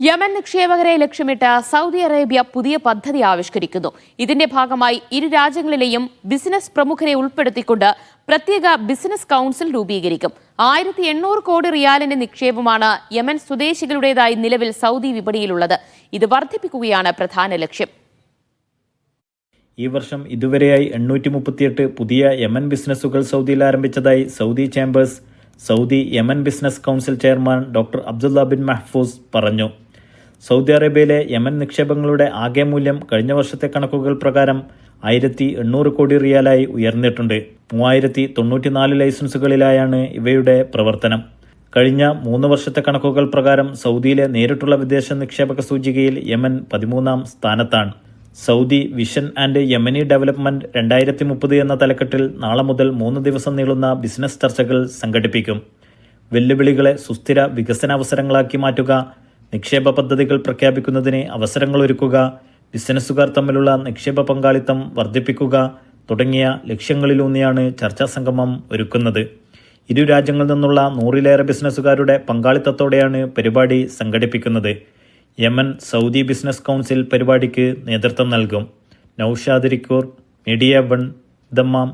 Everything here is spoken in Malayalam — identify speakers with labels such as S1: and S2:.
S1: യമൻ നിക്ഷേപകരെ ലക്ഷ്യമിട്ട് സൗദി അറേബ്യ പുതിയ പദ്ധതി ആവിഷ്കരിക്കുന്നു. ഇതിന്റെ ഭാഗമായി ഇരു രാജ്യങ്ങളിലെയും ബിസിനസ് പ്രമുഖരെ ഉൾപ്പെടുത്തിക്കൊണ്ട് പ്രത്യേക ബിസിനസ് കൗൺസിൽ രൂപീകരിക്കും. 1800 കോടി റിയാലിന്റെ നിക്ഷേപമാണ് യമൻ സ്വദേശികളുടേതായി നിലവിൽ സൗദി വിപണിയിലുള്ളത്. ഇത് വർദ്ധിപ്പിക്കുകയാണ് പ്രധാന ലക്ഷ്യം.
S2: ഈ വർഷം ഇതുവരെയായി 838 പുതിയ യമൻ ബിസിനസ്സുകൾ സൗദിയിൽ ആരംഭിച്ചതായി Saudi chambers Saudi Yemen business council chairman doctor Abdullah bin Mahfooz പറഞ്ഞു. സൗദി അറേബ്യയിലെ യമൻ നിക്ഷേപങ്ങളുടെ ആകെ മൂല്യം കഴിഞ്ഞ വർഷത്തെ കണക്കുകൾ പ്രകാരം 1800 കോടി റിയാലായി ഉയർന്നിട്ടുണ്ട്. 3094 ലൈസൻസുകളിലായാണ് ഇവയുടെ പ്രവർത്തനം. കഴിഞ്ഞ 3 വർഷത്തെ കണക്കുകൾ പ്രകാരം സൗദിയിലെ നേരിട്ടുള്ള വിദേശ നിക്ഷേപക സൂചികയിൽ യമൻ 13ാം സ്ഥാനത്താണ്. Saudi vision and Yemeni development 2030 എന്ന തലക്കെട്ടിൽ നാളെ മുതൽ 3 ദിവസം നീളുന്ന ബിസിനസ് ചർച്ചകൾ സംഘടിപ്പിക്കും. വെല്ലുവിളികളെ സുസ്ഥിര വികസനാവസരങ്ങളാക്കി മാറ്റുക, നിക്ഷേപ പദ്ധതികൾ പ്രഖ്യാപിക്കുന്നതിന് അവസരങ്ങളൊരുക്കുക, ബിസിനസ്സുകാർ തമ്മിലുള്ള നിക്ഷേപ പങ്കാളിത്തം വർദ്ധിപ്പിക്കുക തുടങ്ങിയ ലക്ഷ്യങ്ങളിലൂന്നിയാണ് ചർച്ചാ സംഗമം ഒരുക്കുന്നത്. ഇരു രാജ്യങ്ങളിൽ നിന്നുള്ള 100-ലേറെ ബിസിനസ്സുകാരുടെ പങ്കാളിത്തത്തോടെയാണ് പരിപാടി സംഘടിപ്പിക്കുന്നത്. യമൻ സൗദി ബിസിനസ് കൗൺസിൽ പരിപാടിക്ക് നേതൃത്വം നൽകും. Naushad Rikkur, media 1, Dammam.